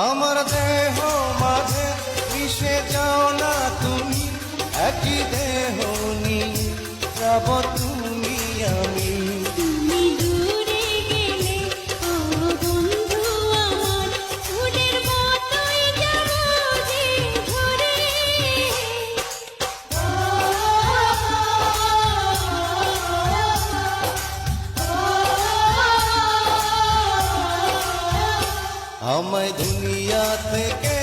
আমার দেহ মাঝে মিশে যাও না তুমি, একই দেহ নিয়ে যাব তুমি আমি। তুমি দূরে গেলে ও বন্ধু আমার, ফুলের মতোই যাব যে ঝরে। আমায় দুনিয়া থেকে